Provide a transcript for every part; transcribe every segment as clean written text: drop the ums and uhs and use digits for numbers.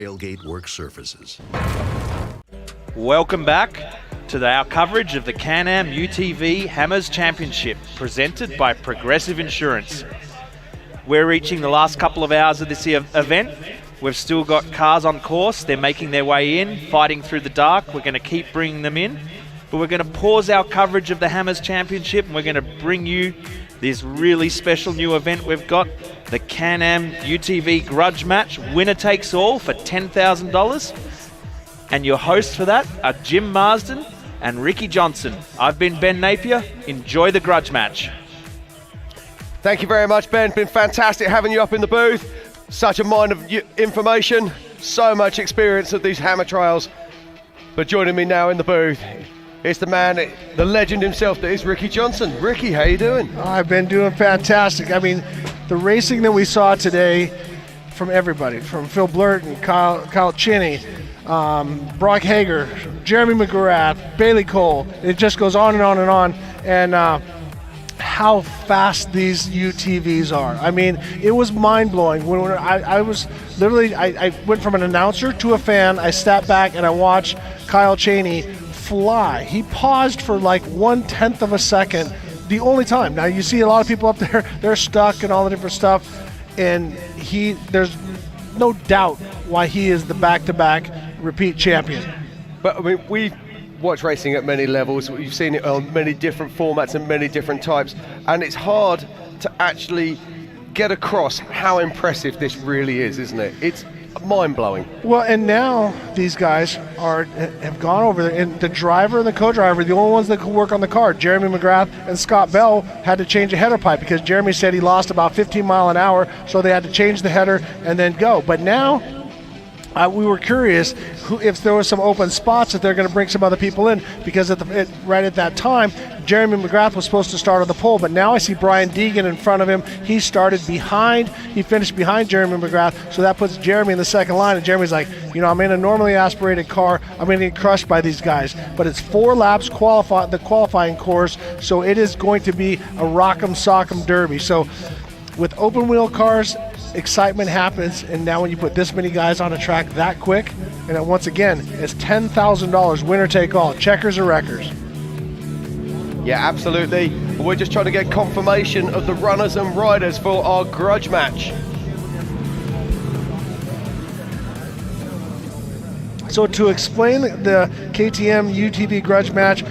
Tailgate work surfaces. Welcome back to our coverage of the Can-Am UTV Hammers Championship, presented by Progressive Insurance. We're reaching the last couple of hours of this event. We've still got cars on course. They're making their way in, fighting through the dark. We're going to keep bringing them in, but we're going to pause our coverage of the Hammers Championship, and we're going to bring you this really special new event we've got, the Can-Am UTV Grudge match, winner takes all for $10,000. And your hosts for that are Jim Marsden and Ricky Johnson. I've been Ben Napier. Enjoy the Grudge match. Thank you very much, Ben. Been fantastic having you up in the booth. Such a mine of information, so much experience of these hammer trials. But joining me now in the booth, it's the man, the legend himself, that is Ricky Johnson. Ricky, how you doing? I've been doing fantastic. I mean, the racing that we saw today from everybody, from Phil Blurton, Kyle Chinney, Brock Hager, Jeremy McGrath, Bailey Cole. It just goes on and on and on. And how fast these UTVs are. I mean, it was mind-blowing. When I was literally, I went from an announcer to a fan. I stepped back and I watched Kyle Cheney fly. He paused for like 1/10 of a second, the only time. Now you see a lot of people up there, they're stuck and all the different stuff, and there's no doubt why he is the back-to-back repeat champion. But I mean, we watch racing at many levels. We've seen it on many different formats and many different types, and it's hard to actually get across how impressive this really is, isn't it? It's mind-blowing. Well, and now these guys have gone over there, and the driver and the co-driver, the only ones that could work on the car, Jeremy McGrath and Scott Bell, had to change a header pipe because Jeremy said he lost about 15 mile an hour, so they had to change the header and then go. But now we were curious if there were some open spots, if they're going to bring some other people in, because right at that time, Jeremy McGrath was supposed to start on the pole, but now I see Brian Deegan in front of him. He finished behind Jeremy McGrath, so that puts Jeremy in the second line, and Jeremy's like, I'm in a normally aspirated car, I'm going to get crushed by these guys. But it's 4 laps the qualifying course, so it is going to be a rock'em sock'em derby. So with open wheel cars, excitement happens, and now when you put this many guys on a track that quick, and once again, it's $10,000, winner take all, checkers or wreckers. Yeah, absolutely. We're just trying to get confirmation of the runners and riders for our Grudge match. So to explain the KTM UTV Grudge match,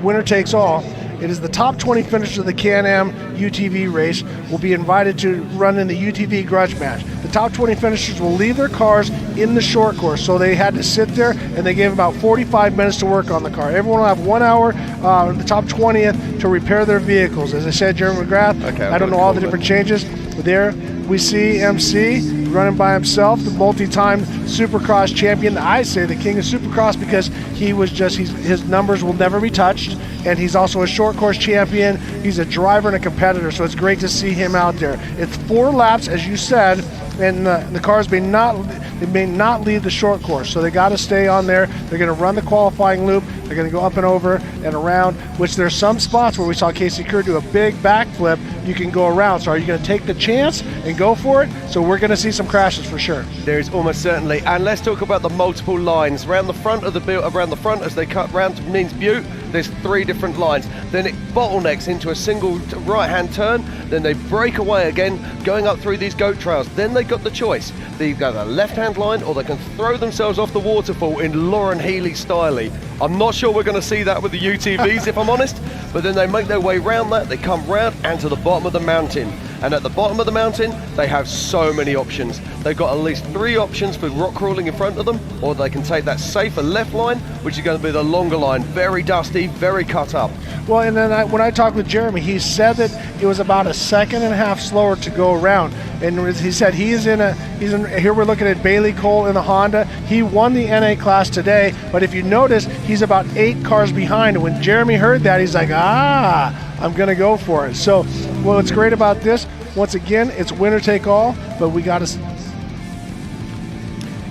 winner takes all, it is the top 20 finishers of the Can-Am UTV race will be invited to run in the UTV Grudge match. The top 20 finishers will leave their cars in the short course, so they had to sit there, and they gave about 45 minutes to work on the car. Everyone will have 1 hour, the top 20th, to repair their vehicles. As I said, Jeremy McGrath, I don't know all the different changes, but there we see MC running by himself, the multi-time Supercross champion. I say the king of Supercross because his numbers will never be touched, and he's also a short course champion. He's a driver and a competitor, so it's great to see him out there. It's 4 laps, as you said, and the cars may not leave the short course, so they got to stay on there. They're going to run the qualifying loop. They're going to go up and over and around, which there's some spots where we saw Casey Kerr do a big backflip. You can go around. So are you going to take the chance and go for it? So we're going to see some crashes for sure. There is almost certainly. And let's talk about the multiple lines around the front as they cut round to Neen's Butte. There's 3 different lines. Then it bottlenecks into a single right-hand turn. Then they break away again, going up through these goat trails. Then they got the choice. They've got a left-hand line, or they can throw themselves off the waterfall in Lauren Healy style. I'm not sure we're going to see that with the UTVs, if I'm honest. But then they make their way round that. They come round and to the bottom of the mountain. And at the bottom of the mountain, they have so many options. They've got at least 3 options for rock crawling in front of them, or they can take that safer left line, which is going to be the longer line. Very dusty, very cut up. Well, and then when I talked with Jeremy, he said that it was about a 1.5 seconds slower to go around. And he said here we're looking at Bailey Cole in the Honda. He won the NA class today, but if you notice, he's about 8 cars behind. And when Jeremy heard that, he's like, I'm going to go for it. So what's great about this, once again, it's winner take all, but we got to...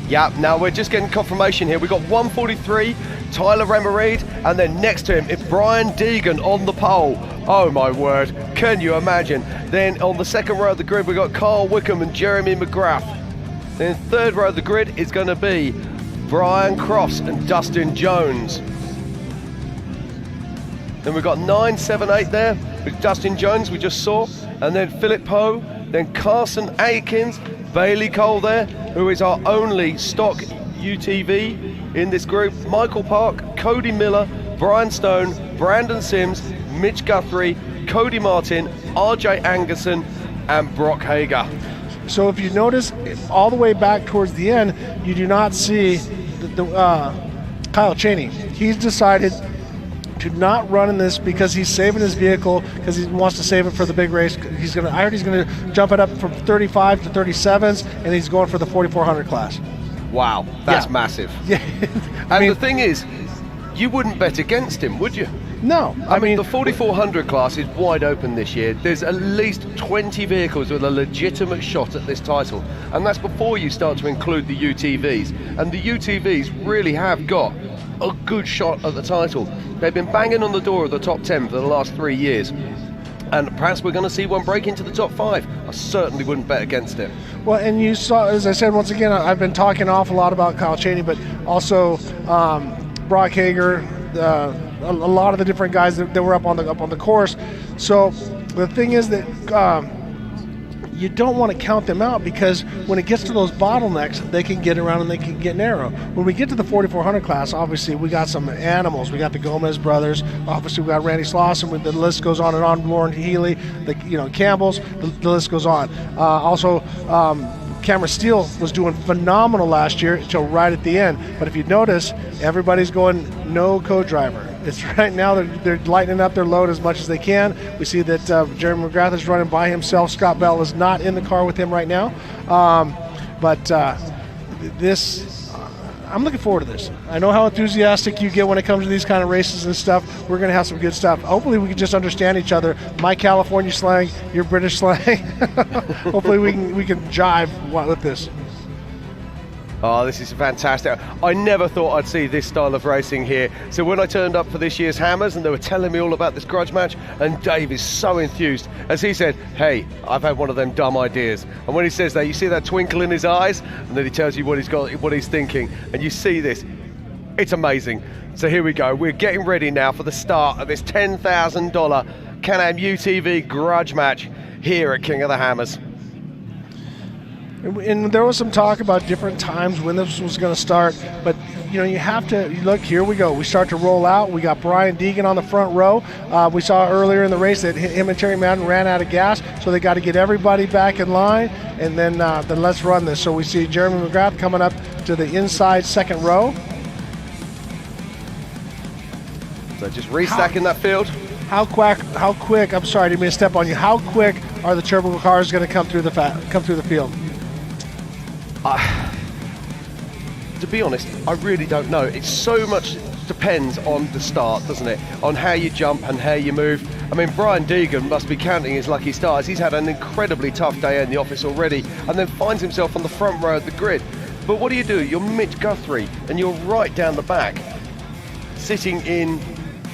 Yeah, now we're just getting confirmation here. We've got 143, Tyler Remereed, and then next to him, it's Brian Deegan on the pole. Oh my word, can you imagine? Then on the second row of the grid, we've got Carl Wickham and Jeremy McGrath. Then third row of the grid is going to be Brian Crofts and Dustin Jones. Then we've got 9, 7, 8 there with Dustin Jones we just saw, and then Philip Poe, then Carson Aikens, Bailey Cole there, who is our only stock UTV in this group, Michael Park, Cody Miller, Brian Stone, Brandon Sims, Mitch Guthrie, Cody Martin, RJ Angerson, and Brock Hager. So if you notice, all the way back towards the end, you do not see Kyle Cheney. He's decided to not run in this because he's saving his vehicle, because he wants to save it for the big race. I heard he's gonna jump it up from 35 to 37s, and he's going for the 4400 class. Wow, that's massive. Yeah. And the thing is, you wouldn't bet against him, would you? No. I mean, the 4400 class is wide open this year. There's at least 20 vehicles with a legitimate shot at this title. And that's before you start to include the UTVs. And the UTVs really have got a good shot at the title. They've been banging on the door of the top 10 for the last 3 years. And perhaps we're going to see one break into the top 5. I certainly wouldn't bet against it. Well, and you saw, as I said, once again, I've been talking an awful lot about Kyle Cheney, but also Brock Hager, a lot of the different guys that were up on the course. So the thing is that you don't want to count them out, because when it gets to those bottlenecks, they can get around and they can get narrow. When we get to the 4400 class, obviously we got some animals. We got the Gomez brothers. Obviously we got Randy Slauson. The list goes on and on. Lauren Healy, the Campbells. The list goes on. Also. Cameron Steele was doing phenomenal last year until right at the end. But if you notice, everybody's going no co-driver. It's right now they're lightening up their load as much as they can. We see that Jeremy McGrath is running by himself. Scott Bell is not in the car with him right now. I'm looking forward to this. I know how enthusiastic you get when it comes to these kind of races and stuff. We're going to have some good stuff. Hopefully we can just understand each other. My California slang, your British slang. Hopefully we can jive with this. Oh, this is fantastic. I never thought I'd see this style of racing here. So when I turned up for this year's Hammers and they were telling me all about this grudge match, and Dave is so enthused, as he said, hey, I've had one of them dumb ideas. And when he says that, you see that twinkle in his eyes, and then he tells you what he's thinking, and you see this. It's amazing. So here we go. We're getting ready now for the start of this $10,000 Can-Am UTV grudge match here at King of the Hammers. And there was some talk about different times when this was going to start, but you have to look. Here we go. We start to roll out. We got Brian Deegan on the front row. We saw earlier in the race that him and Terry Madden ran out of gas, so they got to get everybody back in line, and then let's run this. So we see Jeremy McGrath coming up to the inside second row. So just restacking that field. How quick? I'm sorry, I didn't mean to step on you. How quick are the turbo cars going to come through the field? To be honest, I really don't know. It so much depends on the start, doesn't it? On how you jump and how you move. I mean, Brian Deegan must be counting his lucky stars. He's had an incredibly tough day in the office already, and then finds himself on the front row of the grid. But what do? You're Mitch Guthrie, and you're right down the back, sitting in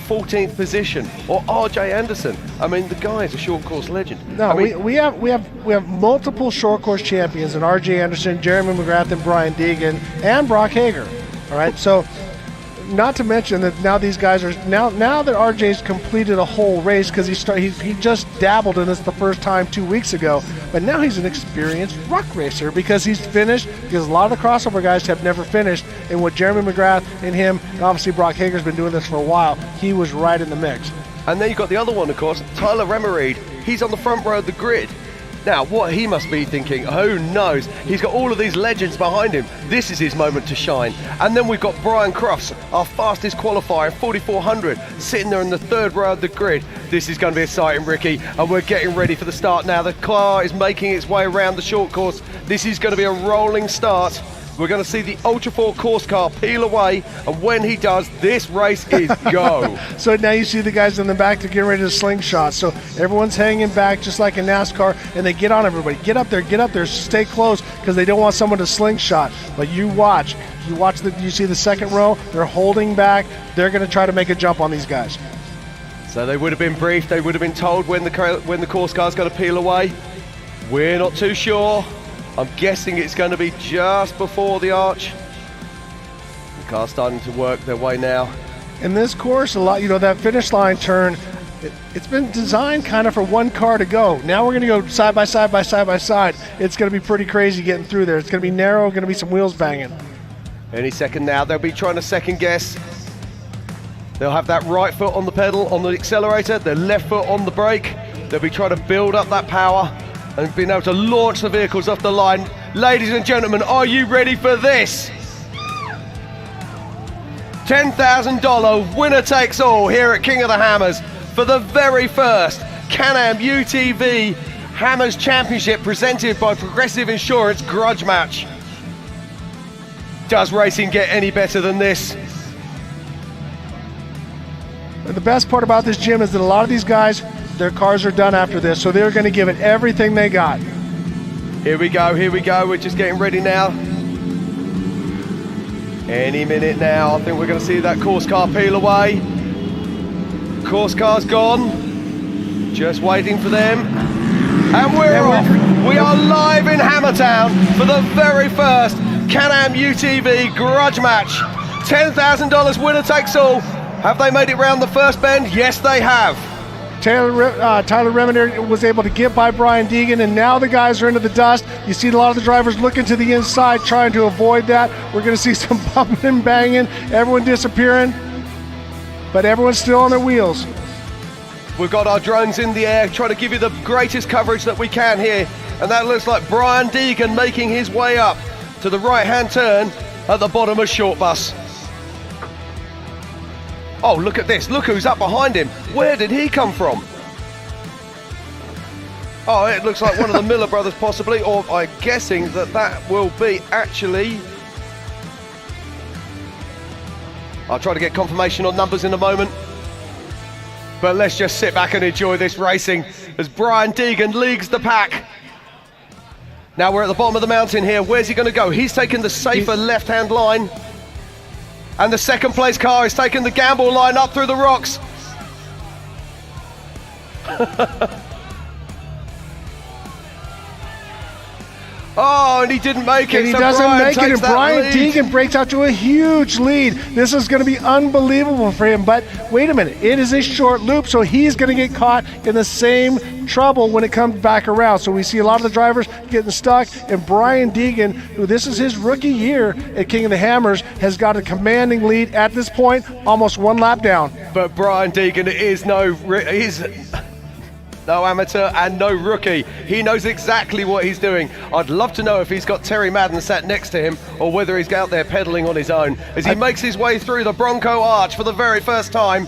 14th position, or RJ Anderson. I mean, the guy is a short course legend. No, we have multiple short course champions in RJ Anderson, Jeremy McGrath, and Brian Deegan, and Brock Hager. All right, so not to mention that now these guys are now that RJ's completed a whole race, because he just dabbled in this the first time 2 weeks ago, but now he's an experienced ruck racer because he's finished, because a lot of the crossover guys have never finished, and with Jeremy McGrath and him, and obviously Brock Hager's been doing this for a while, he was right in the mix. And then you've got the other one, of course, Tyler Remereed. He's on the front row of the grid. Now, what he must be thinking, who knows? He's got all of these legends behind him. This is his moment to shine. And then we've got Brian Crofts, our fastest qualifier, 4400, sitting there in the third row of the grid. This is going to be exciting, Ricky, and we're getting ready for the start now. The car is making its way around the short course. This is going to be a rolling start. We're going to see the Ultra 4 course car peel away, and when he does, this race is go. So now you see the guys in the back to get ready to slingshot. So everyone's hanging back just like in NASCAR, and they get on everybody. Get up there, stay close, because they don't want someone to slingshot. But you watch, you see the second row, they're holding back. They're going to try to make a jump on these guys. So they would have been briefed, they would have been told when the course car's going to peel away. We're not too sure. I'm guessing it's going to be just before the arch. The car's starting to work their way now. In this course, a lot, that finish line turn, it's been designed kind of for one car to go. Now we're going to go side by side by side by side. It's going to be pretty crazy getting through there. It's going to be narrow, going to be some wheels banging. Any second now, they'll be trying to second guess. They'll have that right foot on the pedal, on the accelerator, their left foot on the brake. They'll be trying to build up that power and being able to launch the vehicles off the line. Ladies and gentlemen, are you ready for this? $10,000 winner takes all here at King of the Hammers for the very first Can-Am UTV Hammers Championship presented by Progressive Insurance Grudge match. Does racing get any better than this? The best part about this, Jim, is that a lot of these guys, their cars are done after this, so they're going to give it everything they got. Here we go, we're just getting ready now. Any minute now, I think we're going to see that course car peel away. Course car's gone. Just waiting for them. And we're off. We are live in Hammertown for the very first Can-Am UTV Grudge match. $10,000 winner takes all. Have they made it round the first bend? Yes, they have. Tyler Reminer was able to get by Brian Deegan, and now the guys are into the dust. You see a lot of the drivers looking to the inside, trying to avoid that. We're going to see some bumping and banging, everyone disappearing, but everyone's still on their wheels. We've got our drones in the air, trying to give you the greatest coverage that we can here, and that looks like Brian Deegan making his way up to the right-hand turn at the bottom of Short Bus. Oh, look at this. Look who's up behind him. Where did he come from? Oh, it looks like one of the Miller brothers possibly, or I'm guessing that will be actually... I'll try to get confirmation on numbers in a moment. But let's just sit back and enjoy this racing as Brian Deegan leads the pack. Now we're at the bottom of the mountain here. Where's he going to go? He's taken the safer left-hand line. And the second place car is taking the gamble line up through the rocks. Oh, and he didn't make it. And he so doesn't Brian make it, and takes that Brian lead. Deegan breaks out to a huge lead. This is going to be unbelievable for him, but wait a minute. It is a short loop, so he's going to get caught in the same trouble when it comes back around. So we see a lot of the drivers getting stuck, and Brian Deegan, who this is his rookie year at King of the Hammers, has got a commanding lead at this point, almost one lap down. But Brian Deegan is no amateur and no rookie. He knows exactly what he's doing. I'd love to know if he's got Terry Madden sat next to him or whether he's out there pedaling on his own as he makes his way through the Bronco Arch for the very first time.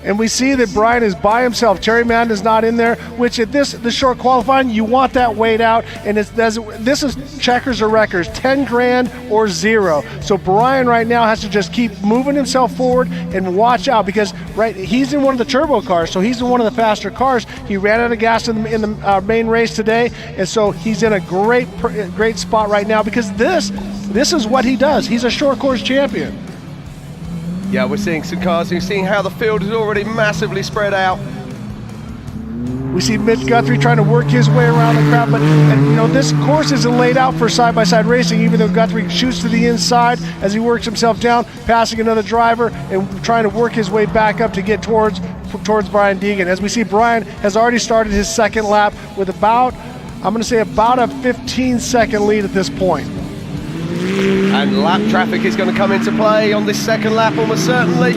And we see that Brian is by himself. Terry Madden is not in there, which at this short qualifying, you want that weight out. And this is checkers or wreckers, 10 grand or zero. So Brian right now has to just keep moving himself forward and watch out because he's in one of the turbo cars, so he's in one of the faster cars. He ran out of gas in the main race today, and so he's in a great spot right now because this is what he does. He's a short course champion. Yeah, we're seeing some cars. We're seeing how the field is already massively spread out. We see Mitch Guthrie trying to work his way around the crowd, but this course isn't laid out for side-by-side racing, even though Guthrie shoots to the inside as he works himself down, passing another driver and trying to work his way back up to get towards Brian Deegan. As we see, Brian has already started his second lap with about a 15-second lead at this point. And lap traffic is going to come into play on this second lap almost certainly.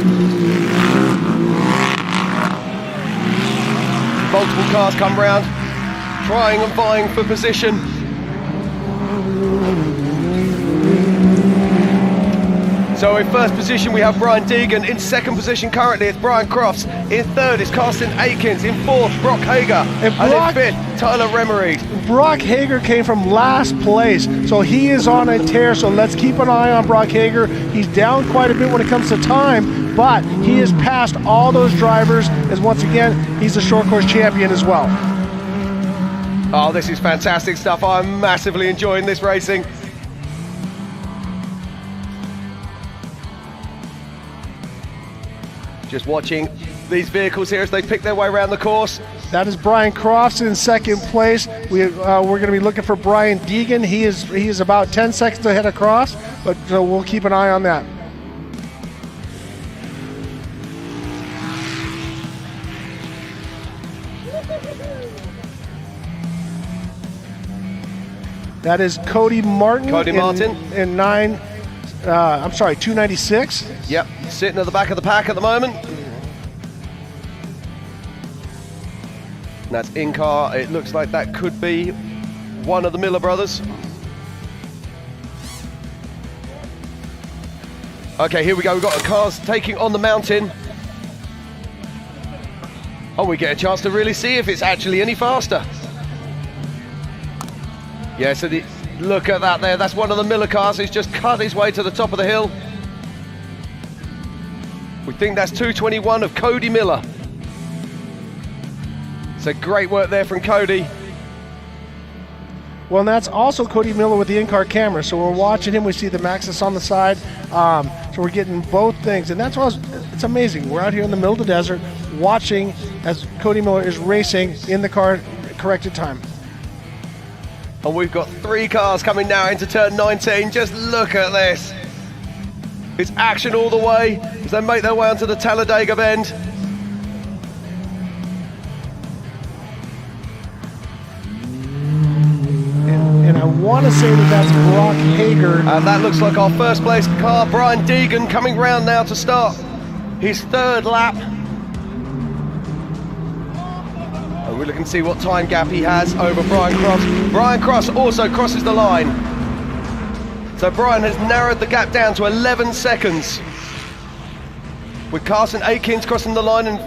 Multiple cars come round, trying and vying for position. So in first position we have Brian Deegan. In second position currently it's Brian Crofts. In third is Carsten Aikens. In fourth, Brock Hager. And in fifth, Tyler Remery. Brock Hager came from last place, so he is on a tear, so let's keep an eye on Brock Hager. He's down quite a bit when it comes to time, but he has passed all those drivers, as once again, he's a short course champion as well. Oh, this is fantastic stuff. I'm massively enjoying this racing. Just watching these vehicles here as they pick their way around the course. That is Brian Crofts in second place. We're going to be looking for Brian Deegan. He is about 10 seconds ahead of Crofts, but so we'll keep an eye on that. That is Cody Martin. In 296. Yep, sitting at the back of the pack at the moment. And that's in-car. It looks like that could be one of the Miller brothers. Okay, here we go. We've got cars taking on the mountain. Oh, we get a chance to really see if it's actually any faster. Yeah, so look at that there. That's one of the Miller cars who's just cut his way to the top of the hill. We think that's 221 of Cody Miller. So great work there from Cody. Well, and that's also Cody Miller with the in-car camera. So we're watching him. We see the Maxxis on the side. So we're getting both things. And that's why it's amazing. We're out here in the middle of the desert watching as Cody Miller is racing in the car corrected time. And we've got 3 cars coming now into turn 19. Just look at this. It's action all the way as they make their way onto the Talladega bend. And I want to say that's Brock Hager. And that looks like our first place car. Brian Deegan coming round now to start his 3rd lap. And we're looking to see what time gap he has over Brian Cross. Brian Cross also crosses the line. So Brian has narrowed the gap down to 11 seconds. With Carson Aikens crossing the line and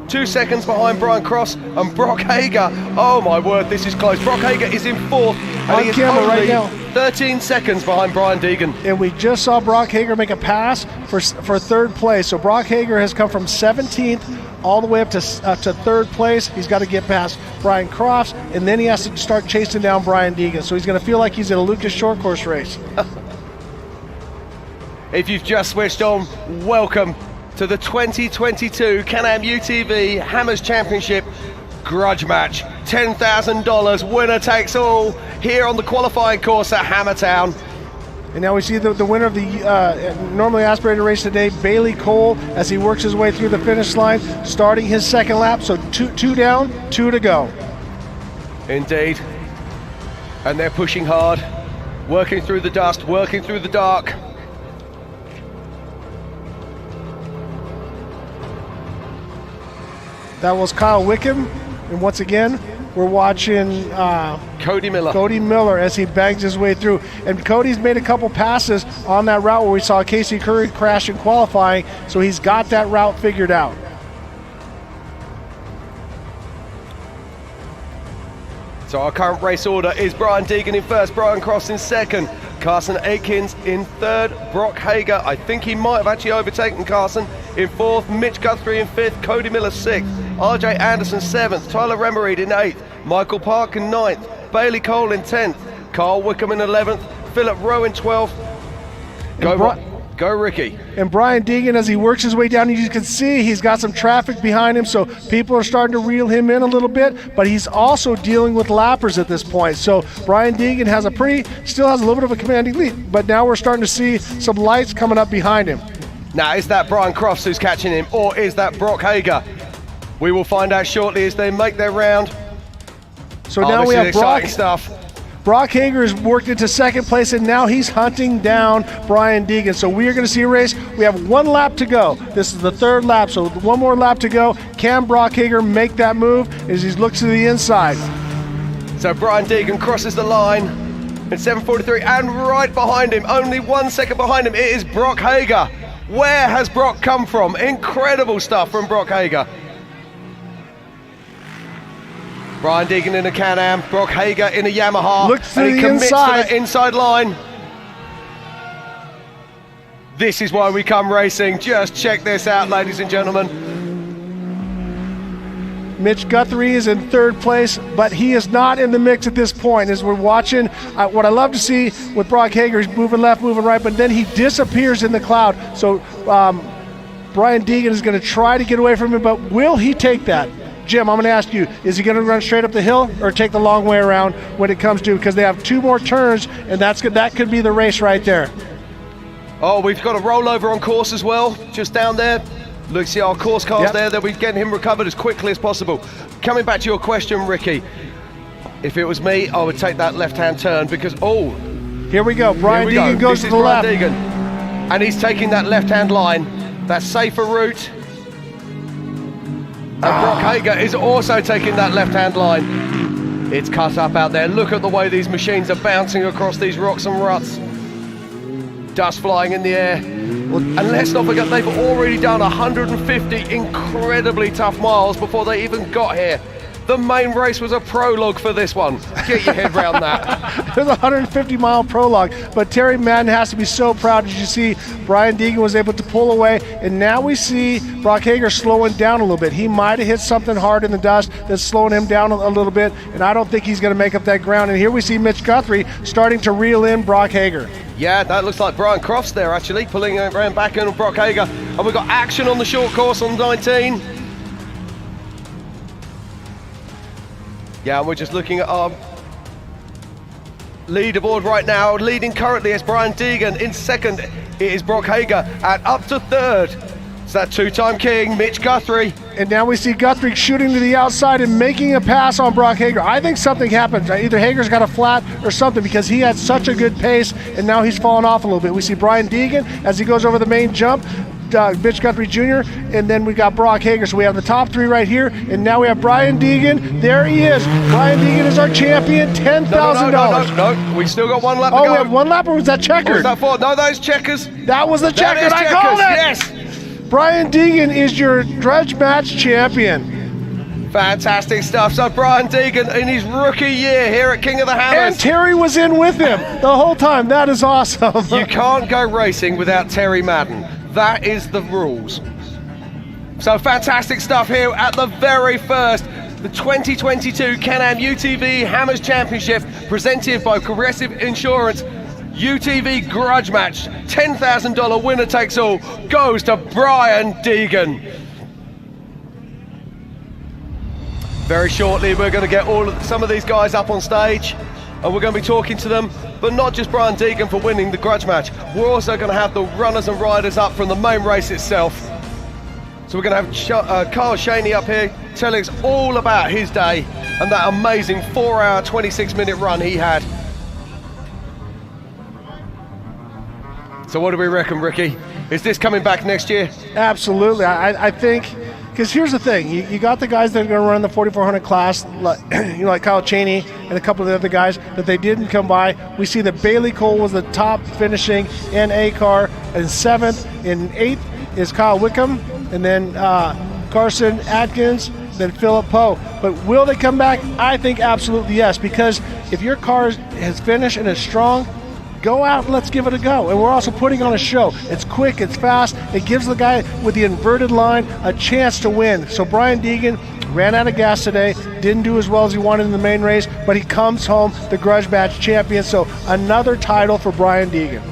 2 seconds behind Brian Cross, and Brock Hager. Oh my word, this is close. Brock Hager is in 4th, and he is only right now 13 seconds behind Brian Deegan. And we just saw Brock Hager make a pass for 3rd place. So Brock Hager has come from 17th all the way up to 3rd place. He's got to get past Brian Crofts, and then he has to start chasing down Brian Deegan. So he's going to feel like he's in a Lucas short course race. If you've just switched on, welcome to the 2022 Can-Am UTV Hammers Championship Grudge match. $10,000, winner takes all, here on the qualifying course at Hammertown. And now we see the winner of the normally aspirated race today, Bailey Cole, as he works his way through the finish line, starting his 2nd lap. So two down, 2 to go. Indeed. And they're pushing hard, working through the dust, working through the dark. That was Kyle Wickham, and once again, we're watching Cody Miller as he bangs his way through. And Cody's made a couple passes on that route where we saw Casey Curry crash in qualifying, so he's got that route figured out. So our current race order is Brian Deegan in 1st, Brian Cross in 2nd, Carson Aikens in 3rd, Brock Hager, I think he might have actually overtaken Carson, in 4th, Mitch Guthrie in 5th, Cody Miller 6th, RJ Anderson 7th, Tyler Remereed in 8th, Michael Park in 9th, Bailey Cole in 10th, Carl Wickham in 11th, Philip Rowe in 12th. Go Ricky. And Brian Deegan, as he works his way down, you can see he's got some traffic behind him, so people are starting to reel him in a little bit, but he's also dealing with lappers at this point. So Brian Deegan still has a little bit of a commanding lead, but now we're starting to see some lights coming up behind him. Now, is that Brian Crofts who's catching him, or is that Brock Hager? We will find out shortly as they make their round. So now we have exciting stuff. Brock Hager has worked into 2nd place, and now he's hunting down Brian Deegan. So we are going to see a race. We have 1 lap to go. This is the 3rd lap, so 1 more lap to go. Can Brock Hager make that move as he looks to the inside? So Brian Deegan crosses the line in 7:43, and right behind him, only 1 second behind him, it is Brock Hager. Where has Brock come from? Incredible stuff from Brock Hager. Brian Deegan in a Can-Am, Brock Hager in a Yamaha. Looks to and he the commits inside. to the inside line. This is why we come racing. Just check this out, ladies and gentlemen. Mitch Guthrie is in 3rd place, but he is not in the mix at this point. As we're watching, what I love to see with Brock Hager is moving left, moving right, but then he disappears in the cloud. So Brian Deegan is going to try to get away from him, but will he take that? Jim, I'm going to ask you, is he going to run straight up the hill or take the long way around when it comes to, because they have 2 more turns, and that could be the race right there. Oh, we've got a rollover on course as well, just down there. Look, see our course cars there. They'll be getting him recovered as quickly as possible. Coming back to your question, Ricky, if it was me, I would take that left-hand turn because, here we go. Brian Deegan goes to the left. Deegan, and he's taking that left-hand line, that safer route. And Brock Hager is also taking that left-hand line. It's cut up out there. Look at the way these machines are bouncing across these rocks and ruts. Dust flying in the air. And let's not forget, they've already done 150 incredibly tough miles before they even got here. The main race was a prologue for this one. Get your head around that. It was a 150-mile prologue, but Terry Madden has to be so proud. As you see, Brian Deegan was able to pull away, and now we see Brock Hager slowing down a little bit. He might have hit something hard in the dust that's slowing him down a little bit, and I don't think he's going to make up that ground. And here we see Mitch Guthrie starting to reel in Brock Hager. Yeah, that looks like Brian Crofts there, actually, pulling around back in on Brock Hager. And we've got action on the short course on 19. Yeah, and we're just looking at our leaderboard right now. Leading currently is Brian Deegan. In second, it is Brock Hager. And up to third, it's that 2-time king, Mitch Guthrie. And now we see Guthrie shooting to the outside and making a pass on Brock Hager. I think something happened. Either Hager's got a flat or something, because he had such a good pace, and now he's fallen off a little bit. We see Brian Deegan as he goes over the main jump. Mitch Guthrie Jr., and then we got Brock Hager. So we have the top 3 right here, and now we have Brian Deegan. There he is. Brian Deegan is our champion, $10,000. No, we still got 1 lap to go. Oh, we have 1 lap, or was that checkered? What was that for? No, that is checkers. That was the checkered. I called it. Yes. Brian Deegan is your Grudge match champion. Fantastic stuff. So Brian Deegan in his rookie year here at King of the Hammers. And Terry was in with him the whole time. That is awesome. You can't go racing without Terry Madden. That is the rules. So fantastic stuff here at the very first, the 2022 Can-Am UTV Hammers Championship, presented by Progressive Insurance. UTV Grudge match, $10,000 winner takes all, goes to Brian Deegan. Very shortly, we're going to get some of these guys up on stage, and we're going to be talking to them, but not just Brian Deegan for winning the Grudge match. We're also going to have the runners and riders up from the main race itself. So we're going to have Carl Shaney up here telling us all about his day and that amazing 4-hour, 26-minute run he had. So what do we reckon, Ricky? Is this coming back next year? Absolutely. I think, because here's the thing, you got the guys that are going to run the 4400 class, like Kyle Cheney and a couple of the other guys that they didn't come by. We see that Bailey Cole was the top finishing NA car, in 7th. In 8th is Kyle Wickham, and then Carson Atkins, then Philip Poe. But will they come back? I think absolutely yes, because if your car has finished and is strong, go out and let's give it a go. And we're also putting on a show. It's quick, it's fast. It gives the guy with the inverted line a chance to win. So Brian Deegan ran out of gas today, didn't do as well as he wanted in the main race, but he comes home the Grudge Match champion. So another title for Brian Deegan.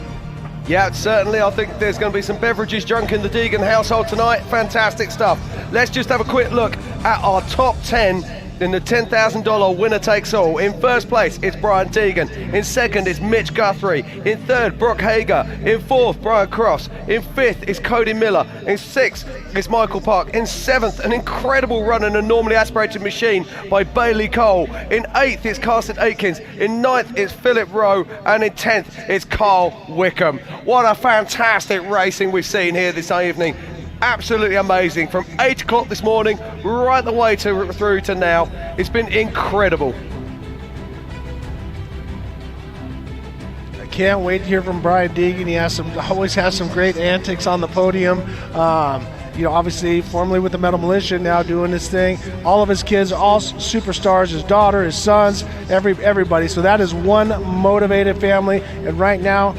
Yeah, certainly. I think there's going to be some beverages drunk in the Deegan household tonight. Fantastic stuff. Let's just have a quick look at our top 10 in the $10,000 winner takes all. In first place, it's Brian Deegan. In second, it's Mitch Guthrie. In third, Brock Hager. In fourth, Brian Cross. In fifth, is Cody Miller. In sixth, it's Michael Park. In seventh, an incredible run in a normally aspirated machine by Bailey Cole. In eighth, it's Carson Atkins. In ninth, it's Philip Rowe. And in 10th, it's Carl Wickham. What a fantastic racing we've seen here this evening. Absolutely amazing, from 8 o'clock this morning right the way through to now. It's been incredible. I can't wait to hear from Brian Deegan. He always has some great antics on the podium. Obviously formerly with the Metal Militia, now doing this thing. All of his kids, all superstars, his daughter, his sons, everybody. So that is one motivated family, and right now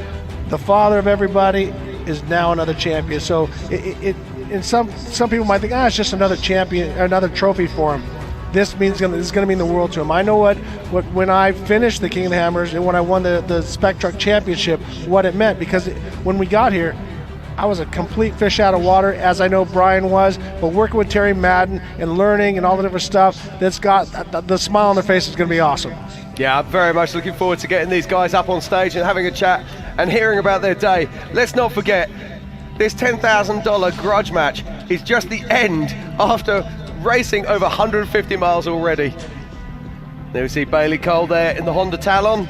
the father of everybody is now another champion. So and some people might think, it's just another champion, another trophy for him. This is going to mean the world to him. I know what when I finished the King of the Hammers and when I won the Spec Truck Championship, what it meant, because when we got here, I was a complete fish out of water, as I know Brian was, but working with Terry Madden and learning and all the different stuff, that's got the smile on their face is going to be awesome. Yeah, I'm very much looking forward to getting these guys up on stage and having a chat and hearing about their day. Let's not forget, this $10,000 grudge match is just the end after racing over 150 miles already. There we see Bailey Cole there in the Honda Talon.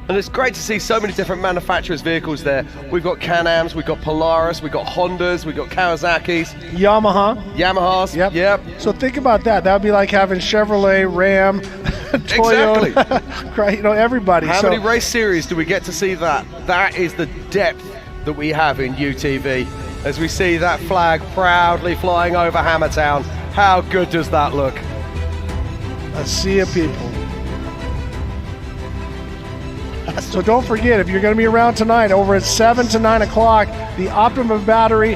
And it's great to see so many different manufacturers' vehicles there. We've got Can-Ams, we've got Polaris, we've got Hondas, we've got Kawasaki's. Yamahas, yep. So think about that. That would be like having Chevrolet, Ram, Toyota, exactly. Everybody. How many race series do we get to see that? That is the depth that we have in UTV. As we see that flag proudly flying over Hammertown, how good does that look? A sea of people. So don't forget, if you're going to be around tonight, over at 7 to 9 o'clock, the Optimum Battery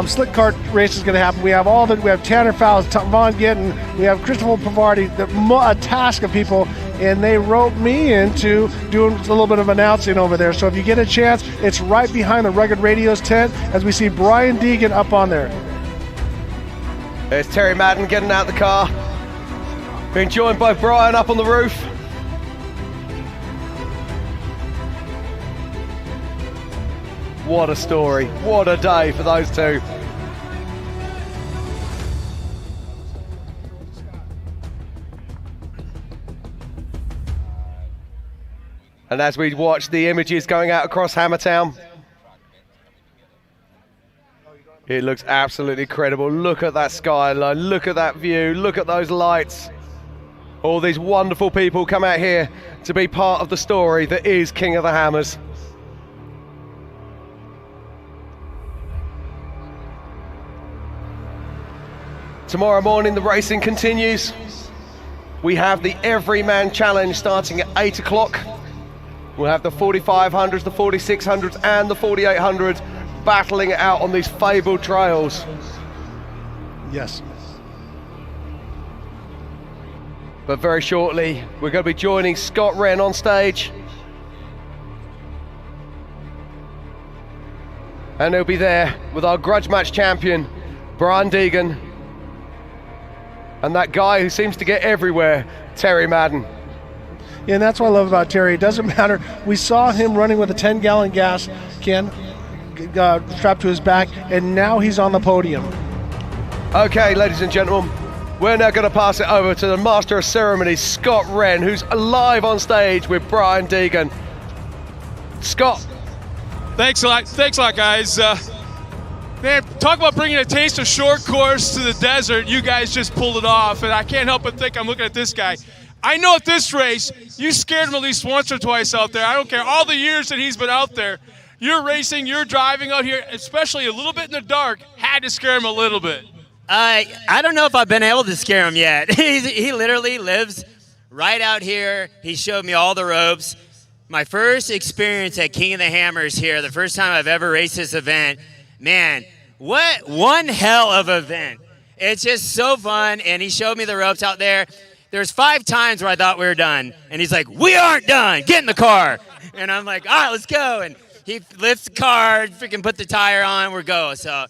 slick kart race is going to happen. We have we have Tanner Fowles, Vaughn Gittin, we have Christopher Pavardi, a task of people, and they roped me into doing a little bit of announcing over there. So if you get a chance, it's right behind the Rugged Radios tent as we see Brian Deegan up on there. There's Terry Madden getting out the car, being joined by Brian up on the roof. What a story, what a day for those two. And as we watch the images going out across Hammertown, it looks absolutely incredible. Look at that skyline, look at that view, look at those lights. All these wonderful people come out here to be part of the story that is King of the Hammers. Tomorrow morning the racing continues. We have the Everyman Challenge starting at 8 o'clock. We'll have the 4500s, the 4600s and the 4800s battling it out on these fabled trails. Yes. But very shortly we're going to be joining Scott Wren on stage. And he'll be there with our grudge match champion, Brian Deegan. And that guy who seems to get everywhere, Terry Madden. Yeah, and that's what I love about Terry. It doesn't matter. We saw him running with a 10-gallon gas can strapped to his back, and now he's on the podium. Okay, ladies and gentlemen, we're now going to pass it over to the Master of Ceremonies, Scott Wren, who's live on stage with Brian Deegan. Scott. Thanks a lot, guys. Man, talk about bringing a taste of short course to the desert. You guys just pulled it off, and I can't help but think I'm looking at this guy. I know at this race, you scared him at least once or twice out there. I don't care. All the years that he's been out there, you're racing, you're driving out here, especially a little bit in the dark, had to scare him a little bit. I don't know if I've been able to scare him yet. He literally lives right out here. He showed me all the ropes. My first experience at King of the Hammers here, the first time I've ever raced this event, man, what one hell of an event. It's just so fun, and he showed me the ropes out there. There's 5 times where I thought we were done, and he's like, we aren't done, get in the car. And I'm like, all right, let's go. And he lifts the car, freaking put the tire on, we're go. So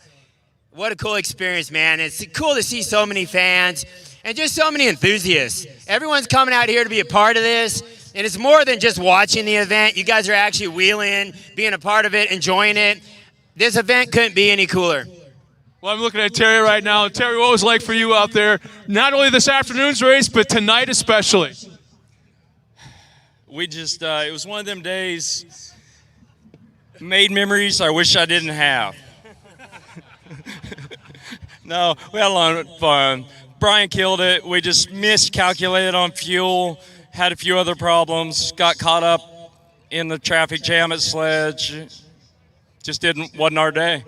what a cool experience, man. It's cool to see so many fans and just so many enthusiasts. Everyone's coming out here to be a part of this, and it's more than just watching the event. You guys are actually wheeling, being a part of it, enjoying it. This event couldn't be any cooler. Well, I'm looking at Terry right now. Terry, what was it like for you out there? Not only this afternoon's race, but tonight especially. We just, it was one of them days, made memories I wish I didn't have. No, we had a lot of fun. Brian killed it. We just miscalculated on fuel, had a few other problems, got caught up in the traffic jam at Sledge. Just wasn't our day.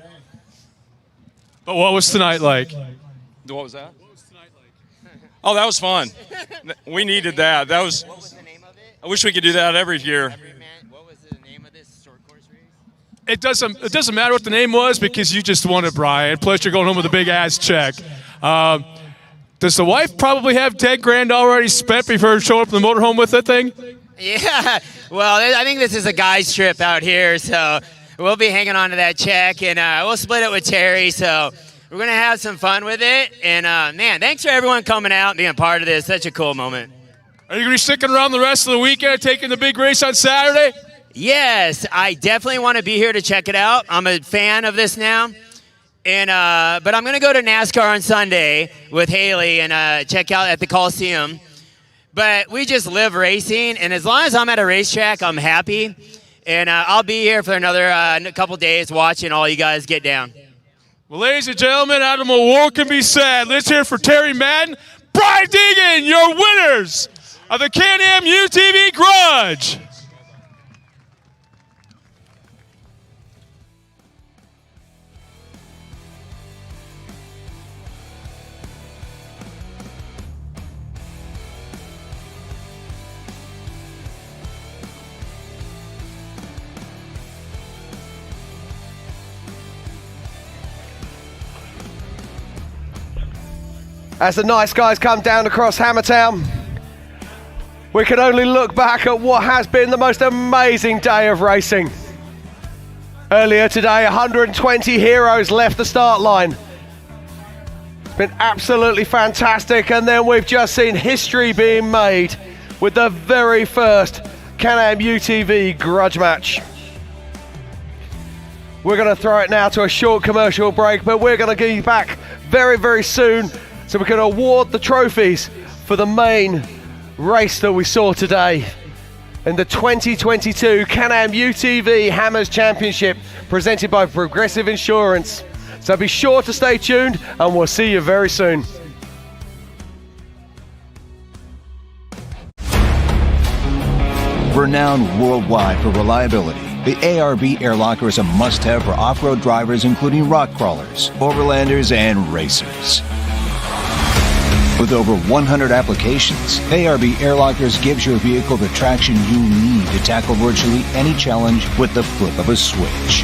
But what was tonight like? What was that? What was tonight like? Oh, that was fun. We needed that. What was the name of it? I wish we could do that every year. What was the name of this short course race? It doesn't matter what the name was because you just won it, Brian. Plus, you're going home with a big ass check. Does the wife probably have $10,000 already spent before showing up in the motorhome with that thing? Yeah. Well, I think this is a guy's trip out here, so we'll be hanging on to that check, and we'll split it with Terry. So we're going to have some fun with it. And, man, thanks for everyone coming out and being a part of this. Such a cool moment. Are you going to be sticking around the rest of the weekend, taking the big race on Saturday? Yes, I definitely want to be here to check it out. I'm a fan of this now. And but I'm going to go to NASCAR on Sunday with Haley and check out at the Coliseum. But we just live racing, and as long as I'm at a racetrack, I'm happy. And I'll be here for another couple days watching all you guys get down. Well, ladies and gentlemen, out of more can be said. Let's hear for Terry Madden, Brian Deegan, your winners of the Can-Am UTV Grudge. As the nice guys come down across Hammertown, we can only look back at what has been the most amazing day of racing. Earlier today, 120 heroes left the start line. It's been absolutely fantastic, and then we've just seen history being made with the very first Can-Am UTV Grudge match. We're going to throw it now to a short commercial break, but we're going to get you back very, very soon so we can award the trophies for the main race that we saw today in the 2022 Can-Am UTV Hammers Championship presented by Progressive Insurance. So be sure to stay tuned and we'll see you very soon. Renowned worldwide for reliability, the ARB air locker is a must-have for off-road drivers including rock crawlers, overlanders, and racers. With over 100 applications, ARB Air Lockers gives your vehicle the traction you need to tackle virtually any challenge with the flip of a switch.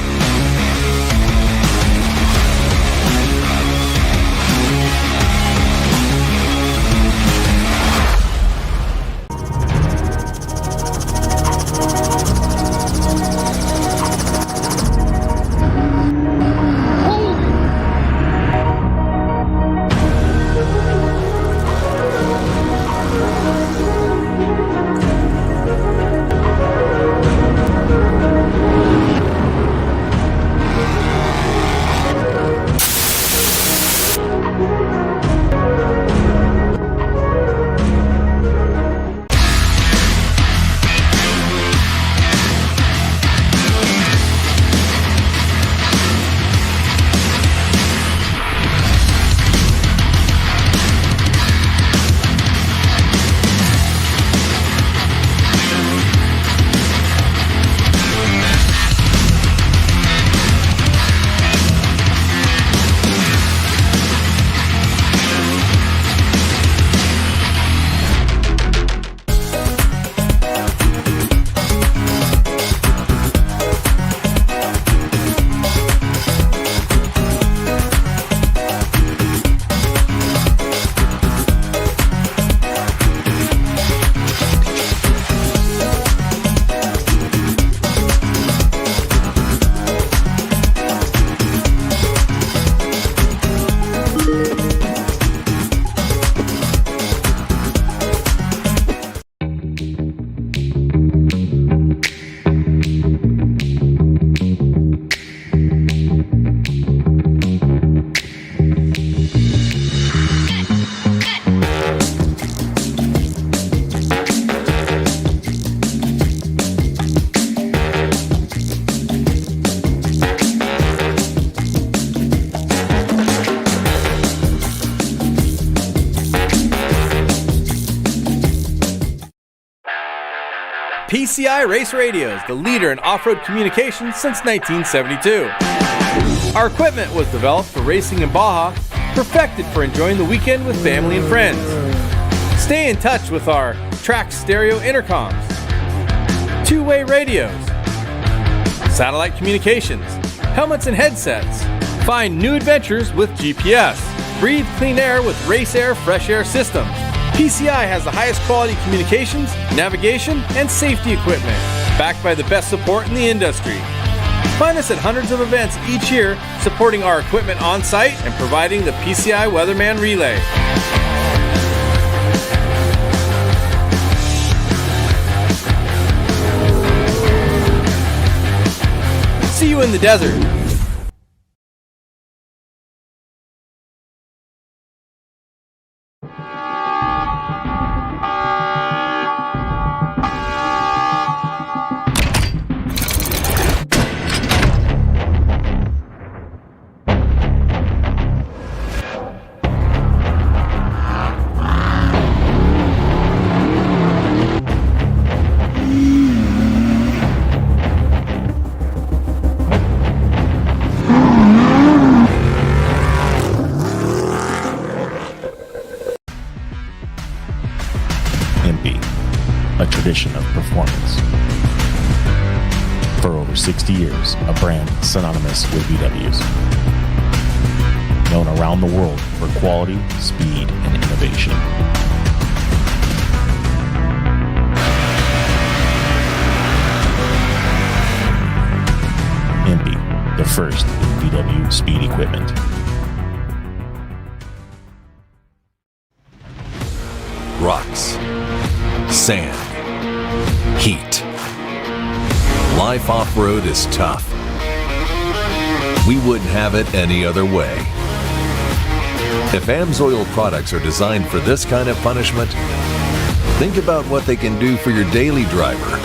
PCI Race Radios, the leader in off-road communications since 1972. Our equipment was developed for racing in Baja, perfected for enjoying the weekend with family and friends. Stay in touch with our track stereo intercoms, two-way radios, satellite communications, helmets and headsets. Find new adventures with GPS. Breathe clean air with Race Air Fresh Air System. PCI has the highest quality communications, navigation, and safety equipment, backed by the best support in the industry. Find us at hundreds of events each year, supporting our equipment on site and providing the PCI Weatherman Relay. See you in the desert. A tradition of performance. For over 60 years, a brand synonymous with VWs. Known around the world for quality, speed, and innovation. Impy, the first in VW speed equipment. Rocks, sand, heat. Life off-road is tough. We wouldn't have it any other way. If AMSOIL products are designed for this kind of punishment, think about what they can do for your daily driver.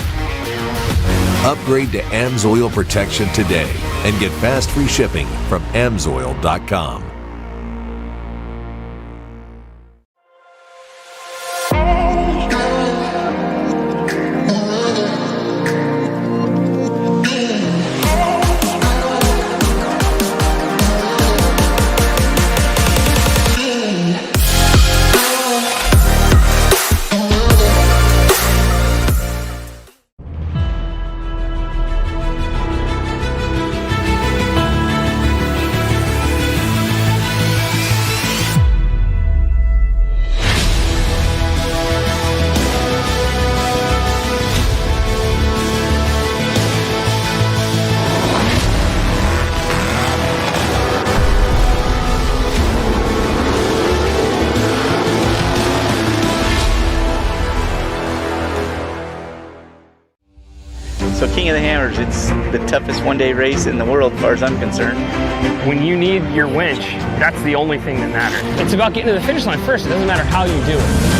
Upgrade to AMSOIL protection today and get fast free shipping from AMSOIL.com. So King of the Hammers, it's the toughest one-day race in the world as far as I'm concerned. When you need your winch, that's the only thing that matters. It's about getting to the finish line first. It doesn't matter how you do it.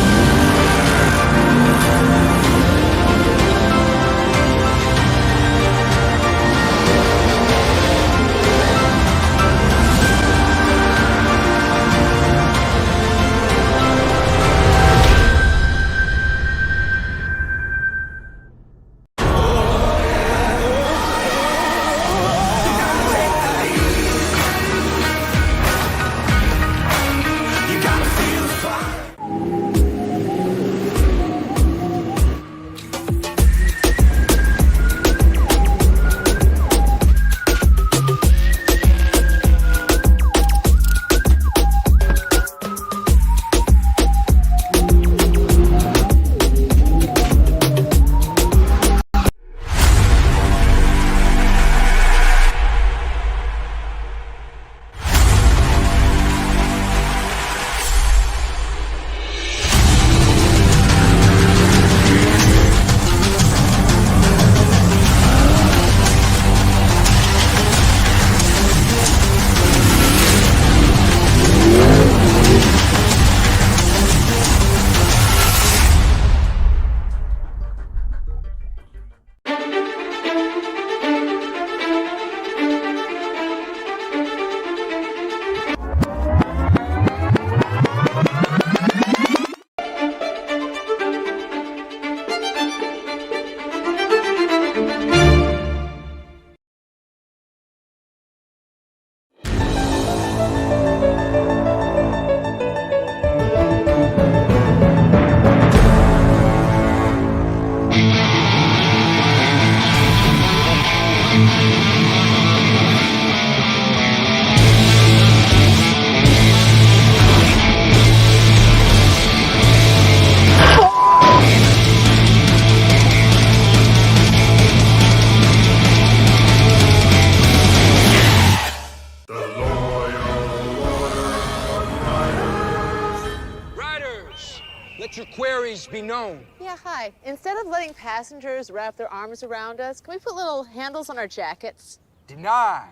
your queries be known. Yeah, hi. Instead of letting passengers wrap their arms around us, can we put little handles on our jackets? Denied.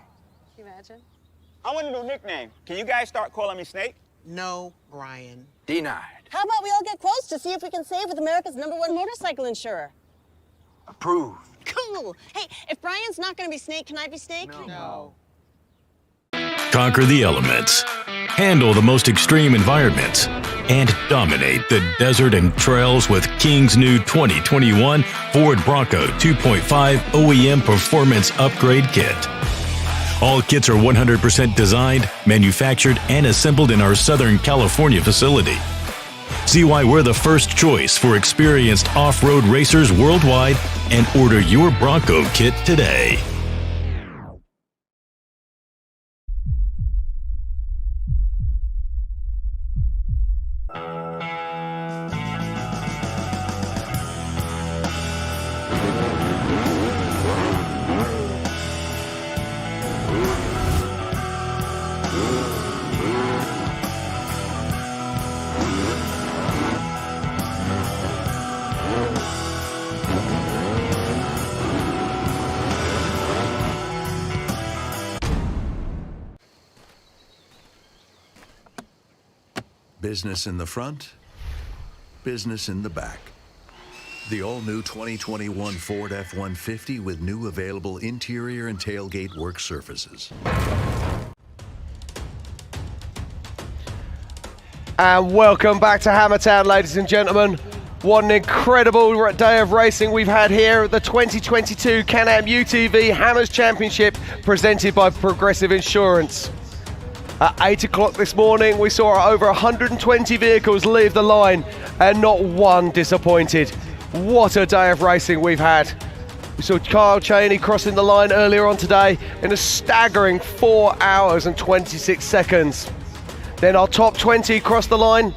Can you imagine? I want a new nickname. Can you guys start calling me Snake? No, Brian. Denied. How about we all get quotes to see if we can save with America's #1 motorcycle insurer? Approved. Cool. Hey, if Brian's not going to be Snake, can I be Snake? No. Conquer the elements, handle the most extreme environments, and dominate the desert and trails with King's new 2021 Ford Bronco 2.5 OEM Performance Upgrade Kit. All kits are 100% designed, manufactured, and assembled in our Southern California facility. See why we're the first choice for experienced off-road racers worldwide and order your Bronco kit today. Business in the front, business in the back. The all-new 2021 Ford F-150 with new available interior and tailgate work surfaces. And welcome back to Hammertown, ladies and gentlemen. What an incredible day of racing we've had here at the 2022 Can-Am UTV Hammers Championship presented by Progressive Insurance. At 8 o'clock this morning, we saw over 120 vehicles leave the line and not one disappointed. What a day of racing we've had. We saw Kyle Cheney crossing the line earlier on today in a staggering 4 hours and 26 seconds. Then our top 20 crossed the line